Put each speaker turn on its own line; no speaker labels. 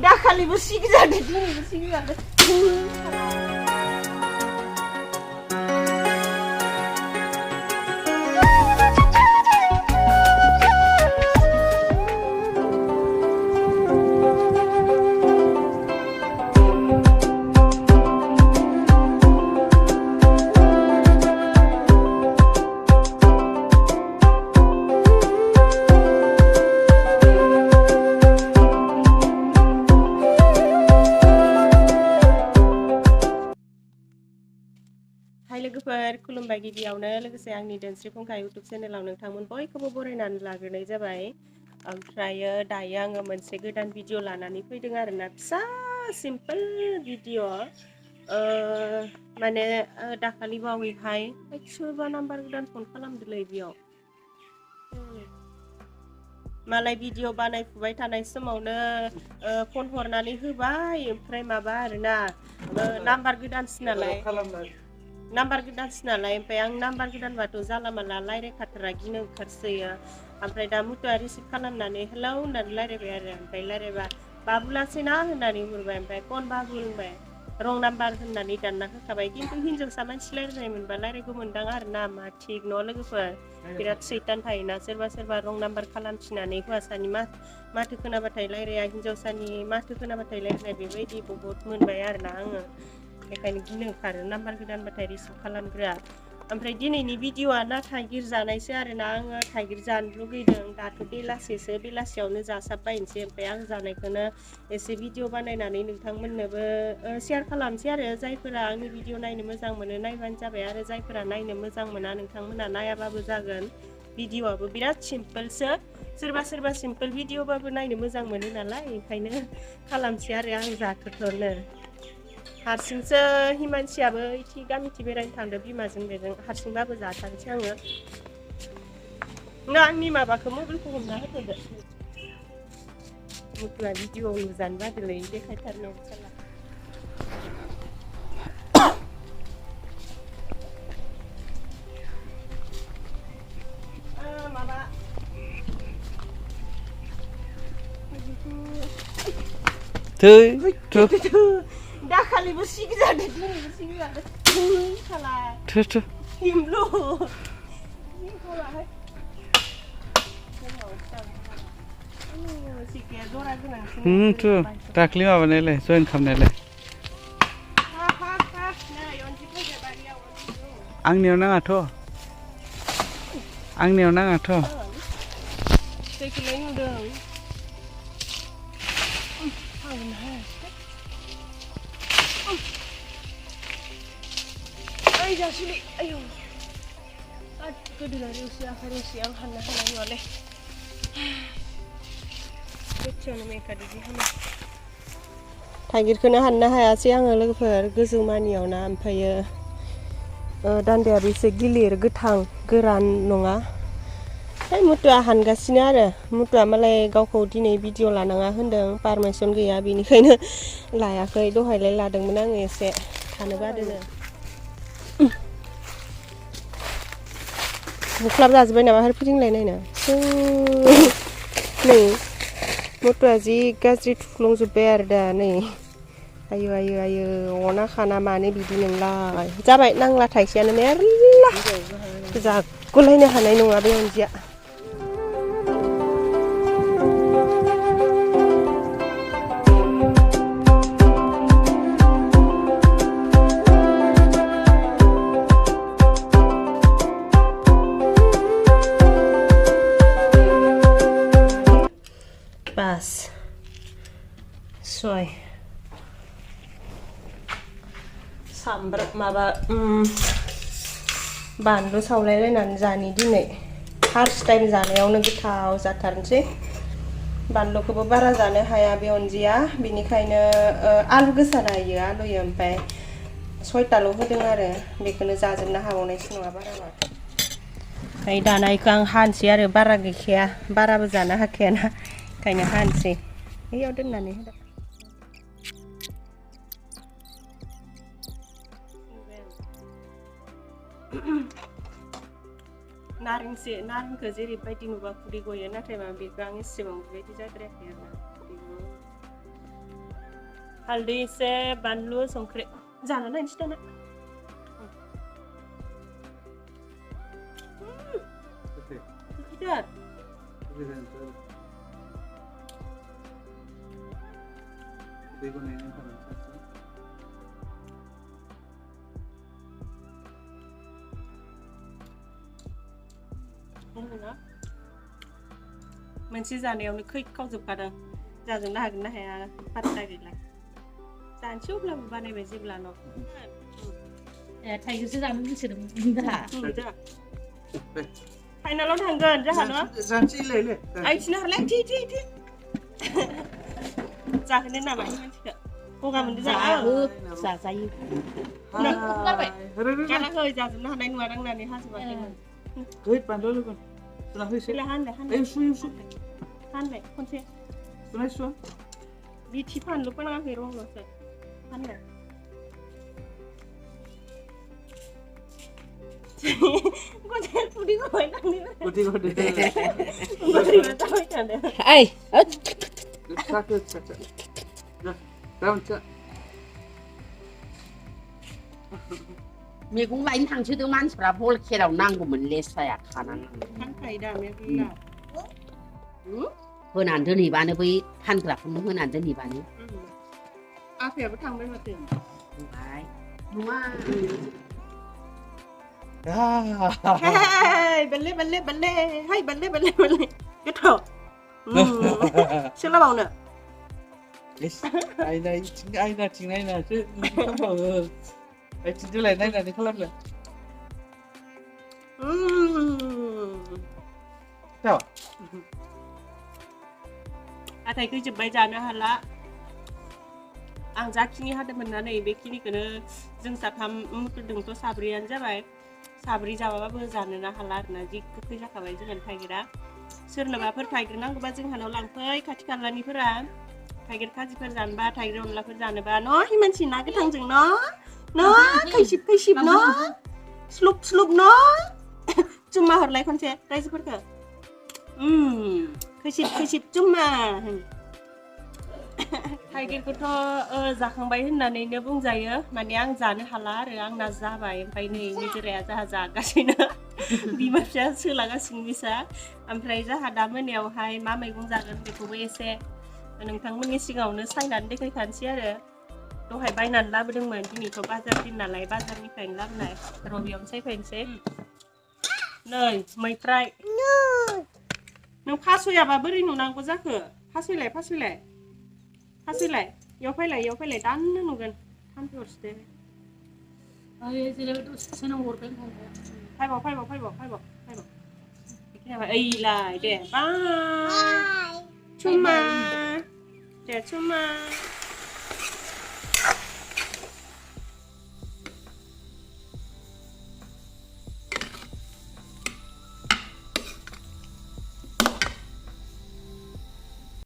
दाखालिबो सिगि जादों दिनैबो सिगि जादों लोगोफोर खुलुमबाय गिबियावनो लोगोसे आंनि दोनस्रि फुंखा इउटुब चेनेलाव नोंथांमोन बयखौबो बरायनानै लाग्रोनाय जाबाय ओमफ्रायो दायो आङो मोनसे गोदान भिडिअ लानानै फैदों आरोना फिसा सिम्पोल भिडिअ माने दाखालि बावैहाय सोरबा नाम्बार गोदान फन खालामदोंलै बेयाव मालाय भिडिअ बानायफुबाय थानाय समावनो फन हरनानै होबाय ओमफ्राय माबा आरोना नाम्बार गोदानसो नालाय नाम्बार गोदानसो नालाय ओमफ्राय आं नाम्बार गोदानबाथ' जाला माला रायज्लायखाथारा गिनो ओंखारसोयो ओमफ्राय दा मुथुआ रिसिभ खालामनानै हेलौ होननानै रायज्लायबाय आरो ओमफ्राय रायज्लायबा बाबुलासैना होननानै बुंबाय ओमफ्राय कन बाबु होनबाय रं नाम्बार होननानै दानना होखाबाय खिन्थु हिनजावसा मानसि रायज्लायनाय मोनबा रायज्लायगौ मोनदां आरो ना मा थिग न' लोगोफोर बिराद सैतान थायोना सोरबा सोरबा रं नाम्बार खालामफिननानै हौवासानि माथो खोनाबाथाय रायज्लाया हिनजावसानि माथो खोनाबाथाय रायज्लाया बेबायदि बहुद मोनबाय आरोना आङो बेखायनो गिनो ओंखारो नाम्बार गोदानबाथाय रिसिभ खालामग्रोआ ओमफ्राय दिनैनि भिडिअ'आ थाइगिर जानायसो आरोना आङो थाइगिर जानो लुगैदों दाथ' बेलासियावनो जासाबबायनोसै ओमफ्राय आं जानायखौनो एसे भिडिअ बानायनानै नोंथांमोननोबो शेयार खालामसै आरो जायफोरा आंनि भिडिअ नायनो मोजां मोनो नायबानो जाबाय आरो जायफोरा नायनो मोजां मोना नोंथांमोना नायाबाबो जागोन भिडिअ'आबो बिराद सिम्पोलसो सोरबा सिम्पोल भिडिअ'बाबो नायनो मोजां मोनो नालाय ओंखायनो खालामसै आरो आं जाथ'नो हारसिंसो हिमानसियाबो इथि गामिथि बेरायनो थांदों बिमाजों बेजों हारसिंबाबो जाथारसै आङो ना आंनि माबाखौ मबाइलखौ हमना होथ'दो मुथुआ भिडिअ नुजानो बादोलै देखायथारनो साला माबा दाखालिबो सिगि जादों दिनैबो सिगि जादों साला हिमलु
दाख्लि माबानायलाय जयन खालामनायलाय आंनियाव नाङाथ'
दैखौलाय नुदों ओइ जासुलि आयौ गोदोना रेवसि आखाइ रेवसि आं हाननो हानाय नङालै गोथियावनो मेकादिदि हानो थाइगिरखौनो हाननो हायासै आङो लोगोफोर गोजौ मानियाव ना ओमफ्रायो दान्दायाबो एसे गिलिर गोथां गोरान नङा ओमफ्राय मुथुआ हानगासिनो आरो मुथुआ मालाय गावखौ दिनै भिडिअ लानाङा होनदों पारमिसन गैया बेनिखायनो लायाखै दहायलाय लादोंमोन आङो एसे थानो बादोनो बुख्लाब जाजोब्बाय नामा आरो फिदिंलाय नायनो नै मुथुआ जि गाज्रि थुख्लंजोब्बाय आरो दा नै आयु अना खाना मानो बिदि नोंलाय जाबाय नांला थाइसेयानो मेरला जागुलायनो हानाय नङा बे अनजिया बास सय सामब्राम माबा बानलु सावलायलायनानै जानि दिनै फार्स्ट टाइम जानायावनो गोथाव जाथारनोसै बानलुखौबो बारा जानो हाया बे अनजिया बिनिखायनो आलु गोसा नायो आलुयो ओमफ्राय 6टाल' होदों आरो बेखौनो जाजोबनो हाबावनायसो नङा बाराबा ओमफ्राय दानायखौ आं हानोसै आरो बारा गैखाया बाराबो जानो हाखायाना ओंखायनो हानोसै बैयाव दोननानै होदो नारेंखौ जेरैबायदि नुबा खुदै गयो नाथाय मा बेखौ आं एसेबां बेबायदि जाद्रायाखै आरोना हालदै एसे बानलु संख्रि जानो नायनोसै दाना मोनसे जानायावनो खैखावजोबखादों जाजोबनो हागोन ना हाया पात्ता गैला जानोसै अब्लाबो बानायबाय जेब्ला न'
थाइजौसो जानो गोसोदोंमोन दा
फाइनालाव थांगोन जोंहा न'
जानोसैलाय
आइथिनो हालाय इदि जाहोनो नामा मानसिखौ गगा मोनदों
जाजायो
गाराखै जाजोबनो हानाय नङा दांनानै हाजोबाखैमोन
गै बानलु लोगोन सुना होसै
हानलाय खनसे
सुनाय
बिथि फानलु फोनाङाखै रंल'सो हानलाय खनसे खुदै गबाय थांनो बोरैबा जाबाय थादों
मैगं लायनो थांसोदों मानसिफ्रा बल खेराव नांगौमोन लेस्राया खानानै
फानखायो दा मेगंला
होनानै दोनहैबानो बै फानग्राफोरनो होनानै दोनहैबानो
आफायाबो थांबाय माथो
ओमफ्राय नङा
बल्ले हाय बल्ले गोथाव सोलाबावनो
आयनाथिं नायनासो खालामबावो आइथिंजोंलाय नायनानै खालामनो
हाथायखौ जोब्बाय जानो हाला आं जाखिनि हादोंमोन ना नै बेखिनिखौनो जों साथाम मुथुरदोंथ' साब्रैयानो जाबाय साब्रै जाबाबाबो जानोना हाला आरोना जि गोखै जाखाबाय जोंहा थाइगिरा सोरनोबाफोर थाइगिर नांगौबा जोंहानाव लांफै खाथि खालानिफोरा थाइगिर खाजिफोर जानोबा थाइगिर अनलाफोर जानोबा न' हिमानसि ना गोथांजों न' खैसिब न' स्लुब न' जुम्मा हरलाय खनसे रायजोफोरखौ खैसिब जुम्मा थाइगिरखौथ' जाखांबाय होननानैनो बुंजायो माने आं जानो हाला आरो आंना जाबाय ओमफ्राय नै निजिराया जाहा जागासिनो बिमा फिसा सोलागासिनो बिसा ओमफ्राय जाहा दा मोनायावहाय मा मैगं जागोन बेखौबो एसे नोंथांमोननि सिगाङावनो सायनानै देखायखानोसै आरो दहाय बायनानै लाबोदोंमोन दिनैथ' बाजार दिन नालाय बाजारनिफ्रायनो लाबोनाय रबियावनो सायफैनोसै नै मैफ्राय नों फासयाबा बोरै नुनांगौ जाखो फासयलाय इयाव फैलाय दाननो नुगोन थाम्फै अरसोदो फैबाव ओइलाय दे बाय चुम्मा